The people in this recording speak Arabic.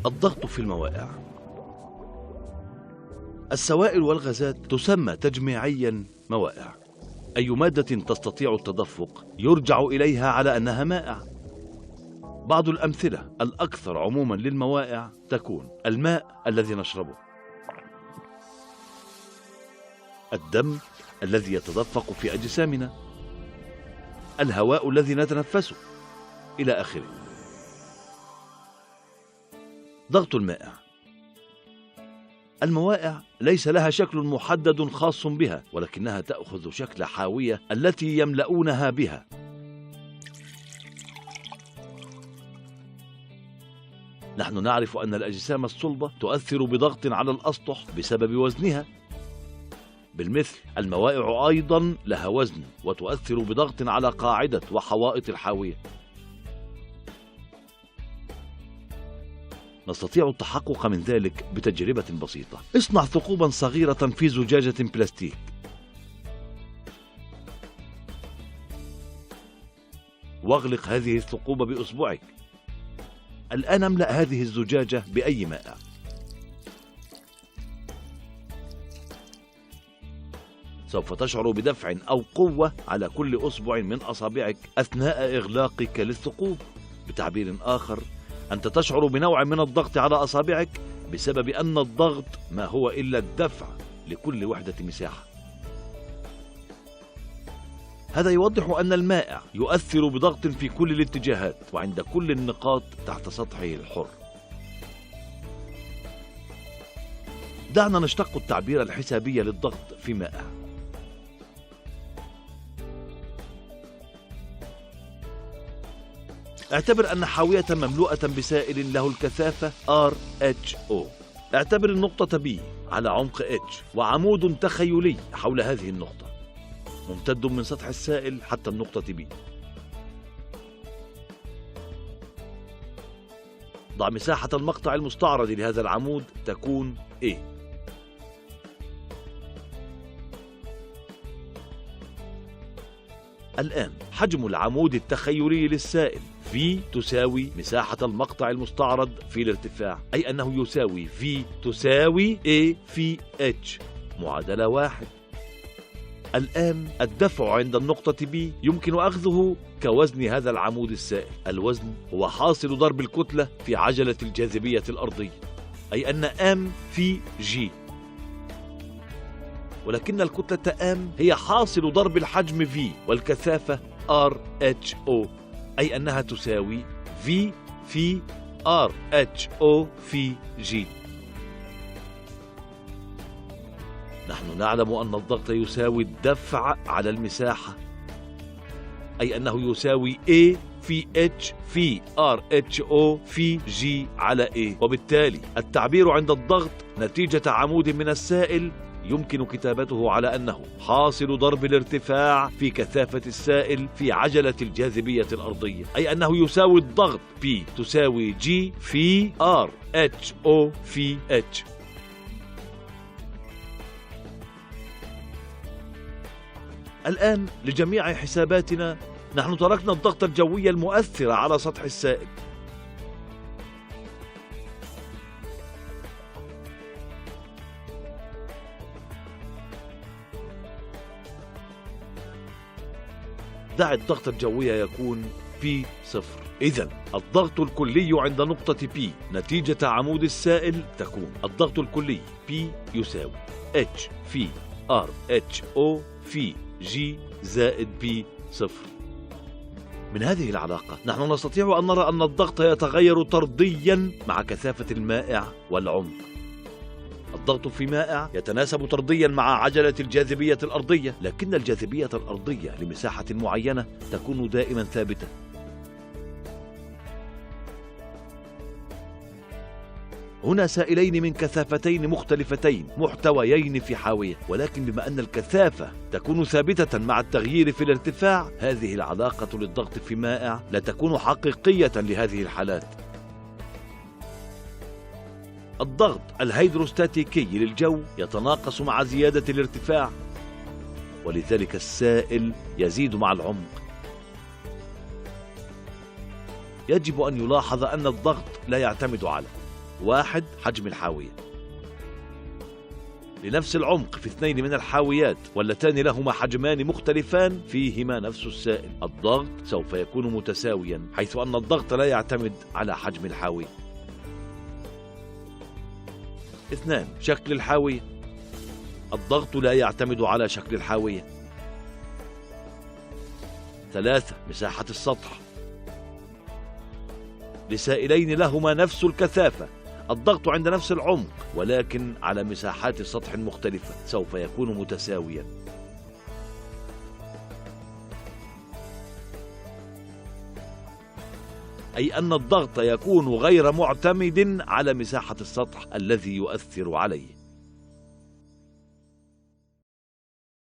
الضغط في الموائع. السوائل والغازات تسمى تجميعيا موائع. أي مادة تستطيع التدفق يرجع إليها على أنها مائع. بعض الأمثلة الأكثر عموما للموائع تكون الماء الذي نشربه، الدم الذي يتدفق في أجسامنا، الهواء الذي نتنفسه، إلى آخره. ضغط المائع. الموائع ليس لها شكل محدد خاص بها، ولكنها تأخذ شكل حاوية التي يملؤونها بها. نحن نعرف أن الأجسام الصلبة تؤثر بضغط على الأسطح بسبب وزنها. بالمثل الموائع أيضا لها وزن وتؤثر بضغط على قاعدة وحوائط الحاوية. نستطيع التحقق من ذلك بتجربة بسيطة. اصنع ثقوبا صغيرة في زجاجة بلاستيك. واغلق هذه الثقوب بإصبعك. الآن املأ هذه الزجاجة بأي مائع. سوف تشعر بدفع أو قوة على كل أصبع من أصابعك أثناء إغلاقك للثقوب. بتعبير آخر، أنت تشعر بنوع من الضغط على أصابعك بسبب أن الضغط ما هو إلا الدفع لكل وحدة مساحة. هذا يوضح أن المائع يؤثر بضغط في كل الاتجاهات وعند كل النقاط تحت سطحه الحر. دعنا نشتق التعبير الحسابي للضغط في مائع. اعتبر أن حاوية مملوءة بسائل له الكثافة RH(O). اعتبر النقطة B على عمق H وعمود تخيلي حول هذه النقطة ممتد من سطح السائل حتى النقطة B. ضع مساحة المقطع المستعرض لهذا العمود تكون A. الآن حجم العمود التخيلي للسائل V تساوي مساحة المقطع المستعرض في الارتفاع، أي أنه يساوي V تساوي A في H، معادلة 1. الآن الدفع عند النقطة B يمكن أخذه كوزن هذا العمود السائل. الوزن هو حاصل ضرب الكتلة في عجلة الجاذبية الأرضية، أي أن M في G، ولكن الكتلة M هي حاصل ضرب الحجم V والكثافة RH(O), أي أنها تساوي V في RH(O) في G. نحن نعلم أن الضغط يساوي الدفع على المساحة، أي أنه يساوي A في H في RH(O) في G على A، وبالتالي التعبير عند الضغط نتيجة عمود من السائل يمكن كتابته على أنه حاصل ضرب الارتفاع في كثافة السائل في عجلة الجاذبية الأرضية، أي أنه يساوي الضغط P تساوي G في RH(O) في H. الآن لجميع حساباتنا نحن تركنا الضغط الجوي المؤثر على سطح السائل. دع الضغط الجوي يكون P0. إذن الضغط الكلي عند نقطة P نتيجة عمود السائل تكون الضغط الكلي P يساوي H في RH(O) في G زائد P0. من هذه العلاقة نحن نستطيع أن نرى أن الضغط يتغير طرديا مع كثافة المائع والعمق. الضغط في مائع يتناسب طرديا مع عجلة الجاذبية الأرضية، لكن الجاذبية الأرضية لمساحة معينة تكون دائما ثابتة. هنا سائلين من كثافتين مختلفتين محتويين في حاوية، ولكن بما أن الكثافة تكون ثابتة مع التغيير في الارتفاع، هذه العلاقة للضغط في مائع لا تكون حقيقية لهذه الحالات. الضغط الهيدروستاتيكي للجو يتناقص مع زيادة الارتفاع، ولذلك السائل يزيد مع العمق. يجب أن يلاحظ أن الضغط لا يعتمد على 1. حجم الحاوية. لنفس العمق في 2 من الحاويات واللتان لهما حجمان مختلفان فيهما نفس السائل، الضغط سوف يكون متساويا، حيث أن الضغط لا يعتمد على حجم الحاوية. 2. شكل الحاوية. الضغط لا يعتمد على شكل الحاوية. 3. مساحة السطح. لسائلين لهما نفس الكثافة، الضغط عند نفس العمق ولكن على مساحات سطح مختلفة سوف يكون متساويا. أي أن الضغط يكون غير معتمد على مساحة السطح الذي يؤثر عليه.